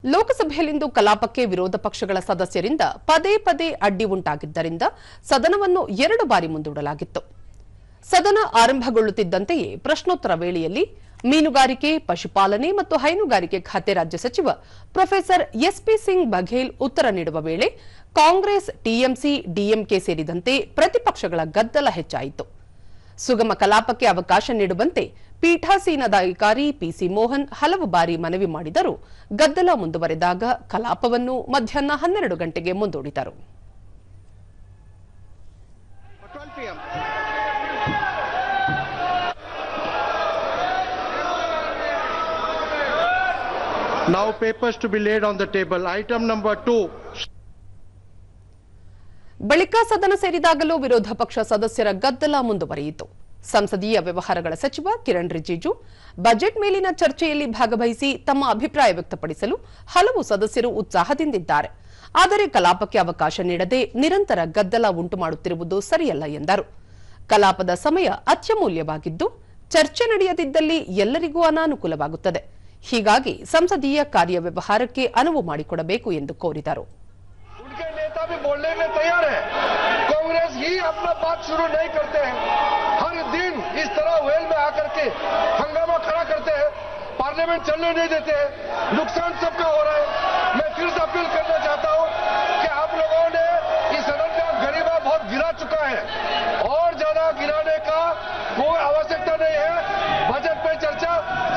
ಲೋಕಸಭೆಯಲ್ಲಿಂದು ಕಲಾಪಕ್ಕೆ ವಿರೋಧ ಪಕ್ಷಗಳ ಸದಸ್ಯರಿಂದ ಪದೇ ಪದೇ ಅಡ್ಡಿ ಉಂಟಾಗಿದ್ದರಿಂದ ಸದನವನ್ನು 2 ಬಾರಿ ಮುಂದೂಡಲಾಗಿತ್ತು. ಸದನ ಆರಂಭಗೊಳ್ಳುತ್ತಿದ್ದಂತೆಯೇ ಪ್ರಶ್ನೋತ್ತರ ವೇಳೆಯಲ್ಲಿ ಮೀನುಗಾರಿಕೆ, ಪಶುಪಾಲನೆ ಮತ್ತು ಹೈನುಗಾರಿಕೆ ಖಾತೆ ರಾಜ್ಯ ಸಚಿವ ಪ್ರೊಫೆಸರ್ ಎಸ್ಪಿ ಸಿಂಗ್ ಬಘೇಲ್ ಉತ್ತರ ನೀಡುವ ವೇಳೆ ಕಾಂಗ್ರೆಸ್, ಟಿಎಂಸಿ, ಡಿಎಂಕೆ ಸೇರಿದಂತೆ ಪ್ರತಿಪಕ್ಷಗಳ ಗದ್ದಲ ಹೆಚ್ಚಾಯಿತು. ಸುಗಮ ಕಲಾಪಕ್ಕೆ ಅವಕಾಶ ನೀಡುವಂತೆ ಪೀಠಾಸೀನಾಧಿಕಾರಿ ಪಿಸಿ ಮೋಹನ್ ಹಲವು ಬಾರಿ ಮನವಿ ಮಾಡಿದರೂ ಗದ್ದಲ ಮುಂದುವರೆದಾಗ ಕಲಾಪವನ್ನು ಮಧ್ಯಾಹ್ನ 12 ಗಂಟೆಗೆ ಮುಂದೂಡಿದರು. Now papers to be laid on the table. Item number 2. ಬಳಿಕ ಸದನ ಸೇರಿದಾಗಲೂ ವಿರೋಧ ಪಕ್ಷ ಸದಸ್ಯರ ಗದ್ದಲ ಮುಂದುವರಿಯಿತು. ಸಂಸದೀಯ ವ್ಯವಹಾರಗಳ ಸಚಿವ ಕಿರಣ್ ರಿಜಿಜು ಬಜೆಟ್ ಮೇಲಿನ ಚರ್ಚೆಯಲ್ಲಿ ಭಾಗವಹಿಸಿ ತಮ್ಮ ಅಭಿಪ್ರಾಯ ವ್ಯಕ್ತಪಡಿಸಲು ಹಲವು ಸದಸ್ಯರು ಉತ್ಸಾಹದಿಂದಿದ್ದಾರೆ. ಆದರೆ ಕಲಾಪಕ್ಕೆ ಅವಕಾಶ ನೀಡದೆ ನಿರಂತರ ಗದ್ದಲ ಉಂಟು ಮಾಡುತ್ತಿರುವುದು ಸರಿಯಲ್ಲ ಎಂದರು. ಕಲಾಪದ ಸಮಯ ಅತ್ಯಮೂಲ್ಯವಾಗಿದ್ದು ಚರ್ಚೆ ನಡೆಯದಿದ್ದಲ್ಲಿ ಎಲ್ಲರಿಗೂ ಅನಾನುಕೂಲವಾಗುತ್ತದೆ. ಹೀಗಾಗಿ ಸಂಸದೀಯ ಕಾರ್ಯವ್ಯವಹಾರಕ್ಕೆ ಅನುವು ಮಾಡಿಕೊಡಬೇಕು ಎಂದು ಕೋರಿದರು. भी बोलने में तैयार है, कांग्रेस ही अपना बात शुरू नहीं करते हैं. हर दिन इस तरह वेल में आकर के हंगामा खड़ा करते हैं, पार्लियामेंट चलने नहीं देते हैं. नुकसान सबका हो रहा है. मैं फिर से अपील करना चाहता हूं कि आप लोगों ने इस सदन का गरिमा बहुत गिरा चुका है और ज्यादा गिराने का कोई आवश्यकता नहीं है. बजट पे चर्चा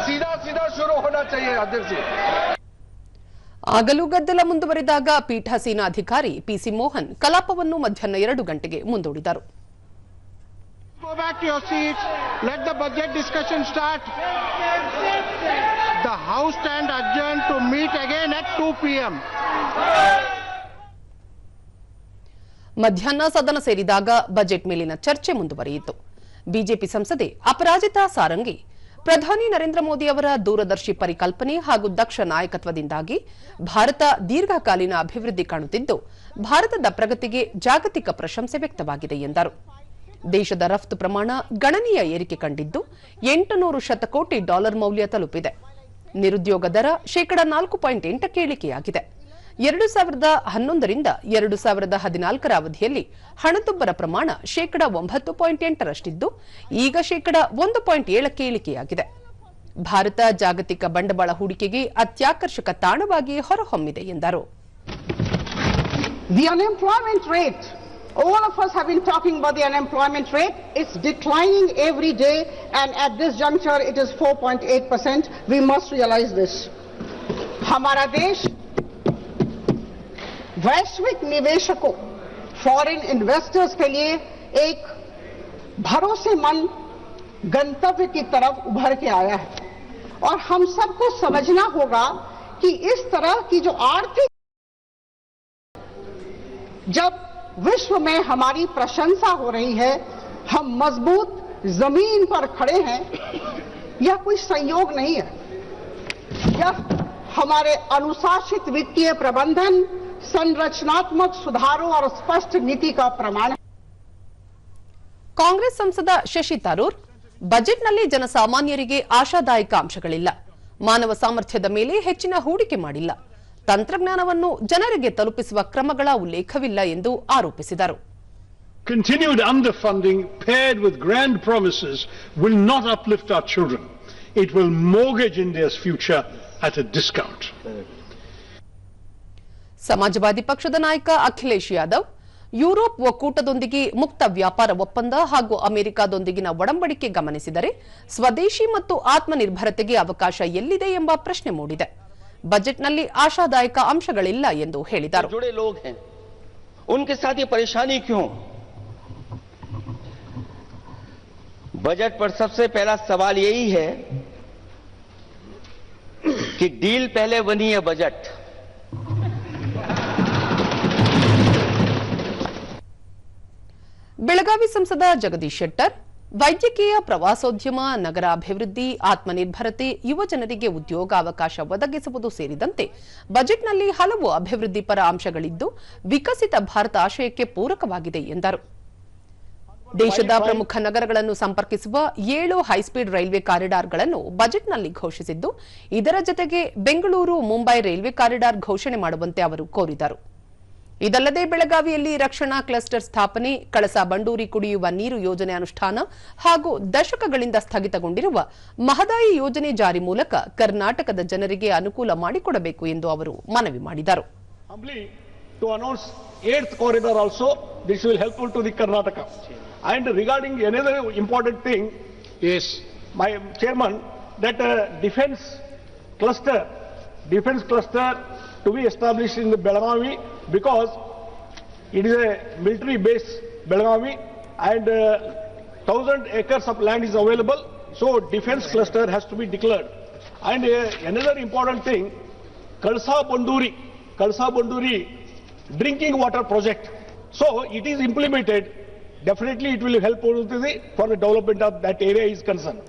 सीधा सीधा शुरू होना चाहिए. अध्यक्ष जी, ಆಗಲೂ ಗದ್ದಲ ಮುಂದುವರಿದಾಗ ಪೀಠಾಸೀನಾಧಿಕಾರಿ ಪಿಸಿ ಮೋಹನ್ ಕಲಾಪವನ್ನು ಮಧ್ಯಾಹ್ನ 2 ಗಂಟೆಗೆ ಮುಂದೂಡಿದರು. Go back to your seats. Let the budget discussion start. The House stand adjourned to meet again at 2 p.m. ಮಧ್ಯಾಹ್ನ ಸದನ ಸೇರಿದಾಗ ಬಜೆಟ್ ಮೇಲಿನ ಚರ್ಚೆ ಮುಂದುವರಿಯಿತು. ಬಿಜೆಪಿ ಸಂಸದೆ ಅಪರಾಜಿತಾ ಸಾರಂಗಿ ಪ್ರಧಾನಿ ನರೇಂದ್ರ ಮೋದಿ ಅವರ ದೂರದರ್ಶಿ ಪರಿಕಲ್ಪನೆ ಹಾಗೂ ದಕ್ಷ ನಾಯಕತ್ವದಿಂದಾಗಿ ಭಾರತ ದೀರ್ಘಕಾಲೀನ ಅಭಿವೃದ್ಧಿ ಕಾಣುತ್ತಿದ್ದು ಭಾರತದ ಪ್ರಗತಿಗೆ ಜಾಗತಿಕ ಪ್ರಶಂಸೆ ವ್ಯಕ್ತವಾಗಿದೆ ಎಂದರು. ದೇಶದ ರಫ್ತು ಪ್ರಮಾಣ ಗಣನೀಯ ಏರಿಕೆ ಕಂಡಿದ್ದು $800 ಶತಕೋಟಿ ಮೌಲ್ಯ ತಲುಪಿದೆ. ನಿರುದ್ಯೋಗ ದರ ಶೇಕಡಾ 4.8 ಇಳಿಕೆಯಾಗಿದೆ. 2011 ರಿಂದ 2014 ಅವಧಿಯಲ್ಲಿ ಹಣದುಬ್ಬರ ಪ್ರಮಾಣ ಶೇಕಡಾ 9.8ರಷ್ಟಿದ್ದು ಈಗ ಶೇಕಡಾ 1.7ಕ್ಕೆ ಇಳಿಕೆಯಾಗಿದೆ. ಭಾರತ ಜಾಗತಿಕ ಬಂಡವಾಳ ಹೂಡಿಕೆಗೆ ಅತ್ಯಾಕರ್ಷಕ ತಾಣವಾಗಿ ಹೊರಹೊಮ್ಮಿದೆ ಎಂದರು. The unemployment rate, all of us have been talking about the unemployment rate. It's declining every day and at this juncture it is 4.8%. We must realize this. हमारा देश वैश्विक निवेशकों, फॉरेन इन्वेस्टर्स के लिए एक भरोसेमंद गंतव्य की तरफ उभर के आया है और हम सबको समझना होगा कि इस तरह की जो आर्थिक, जब विश्व में हमारी प्रशंसा हो रही है, हम मजबूत जमीन पर खड़े हैं, यह कोई संयोग नहीं है. यह हमारे अनुशासित वित्तीय प्रबंधन, संरचनात्मक सुधारों और स्पष्ट नीति का प्रमाण है. ಕಾಂಗ್ರೆಸ್ ಸಂಸದ ಶಶಿ ತರೂರ್ ಬಜೆಟ್ನಲ್ಲಿ ಜನಸಾಮಾನ್ಯರಿಗೆ ಆಶಾದಾಯಕ ಅಂಶಗಳಿಲ್ಲ, ಮಾನವ ಸಾಮರ್ಥ್ಯದ ಮೇಲೆ ಹೆಚ್ಚಿನ ಹೂಡಿಕೆ ಮಾಡಿಲ್ಲ, ತಂತ್ರಜ್ಞಾನವನ್ನು ಜನರಿಗೆ ತಲುಪಿಸುವ ಕ್ರಮಗಳ ಉಲ್ಲೇಖವಿಲ್ಲ ಎಂದು ಆರೋಪಿಸಿದರು. Continued underfunding paired with grand promises will not uplift our children. It will mortgage India's future at a discount. ಸಮಾಜವಾದಿ ಪಕ್ಷದ ನಾಯಕ ಅಖಿಲೇಶ್ ಯಾದವ್ ಯುರೋಪ್ ಒಕ್ಕೂಟದೊಂದಿಗೆ ಮುಕ್ತ ವ್ಯಾಪಾರ ಒಪ್ಪಂದ ಹಾಗೂ ಅಮೆರಿಕದೊಂದಿಗಿನ ಒಡಂಬಡಿಕೆ ಗಮನಿಸಿದರೆ ಸ್ವದೇಶಿ ಮತ್ತು ಆತ್ಮನಿರ್ಭರತೆಗೆ ಅವಕಾಶ ಎಲ್ಲಿದೆ ಎಂಬ ಪ್ರಶ್ನೆ ಮೂಡಿದೆ. ಬಜೆಟ್ನಲ್ಲಿ ಆಶಾದಾಯಕ ಅಂಶಗಳಿಲ್ಲ ಎಂದು ಹೇಳಿದರು. बजट पर सबसे पहला सवाल यही है कि डील पहले बनी है बजट. ಬೆಳಗಾವಿ ಸಂಸದ ಜಗದೀಶ್ ಶೆಟ್ಟರ್ ವೈದ್ಯಕೀಯ, ಪ್ರವಾಸೋದ್ಯಮ, ನಗರಾಭಿವೃದ್ಧಿ, ಆತ್ಮನಿರ್ಭರತೆ, ಯುವಜನರಿಗೆ ಉದ್ಯೋಗಾವಕಾಶ ಒದಗಿಸುವುದು ಸೇರಿದಂತೆ ಬಜೆಟ್ನಲ್ಲಿ ಹಲವು ಅಭಿವೃದ್ಧಿ ಪರ ಅಂಶಗಳಿದ್ದು ವಿಕಸಿತ ಭಾರತ ಆಶಯಕ್ಕೆ ಪೂರಕವಾಗಿದೆ ಎಂದರು. ದೇಶದ ಪ್ರಮುಖ ನಗರಗಳನ್ನು ಸಂಪರ್ಕಿಸುವ 7 ಹೈಸ್ಪೀಡ್ ರೈಲ್ವೆ ಕಾರಿಡಾರ್ಗಳನ್ನು ಬಜೆಟ್ನಲ್ಲಿ ಘೋಷಿಸಿದ್ದು, ಇದರ ಜತೆಗೆ ಬೆಂಗಳೂರು ಮುಂಬೈ ರೈಲ್ವೆ ಕಾರಿಡಾರ್ ಘೋಷಣೆ ಮಾಡುವಂತೆ ಅವರು ಕೋರಿದರು. ಇದಲ್ಲದೆ ಬೆಳಗಾವಿಯಲ್ಲಿ ರಕ್ಷಣಾ ಕ್ಲಸ್ಟರ್ ಸ್ಥಾಪನೆ, ಕಳಸಾ ಬಂಡೂರಿ ಕುಡಿಯುವ ನೀರು ಯೋಜನೆ ಅನುಷ್ಠಾನ ಹಾಗೂ ದಶಕಗಳಿಂದ ಸ್ಥಗಿತಗೊಂಡಿರುವ ಮಹದಾಯಿ ಯೋಜನೆ ಜಾರಿ ಮೂಲಕ ಕರ್ನಾಟಕದ ಜನರಿಗೆ ಅನುಕೂಲ ಮಾಡಿಕೊಡಬೇಕು ಎಂದು ಅವರು ಮನವಿ ಮಾಡಿದರು. To announce 8th corridor also, this will helpful to the Karnataka. And regarding another important thing is, my chairman, that defense cluster to be established in the Belagavi, because it is a military base, Belagavi, and 1,000 acres of land is available, so defense cluster has to be declared. And another important thing, Kalsa Banduri drinking water project. So it is implemented. Definitely it will help for the development of that area is concerned.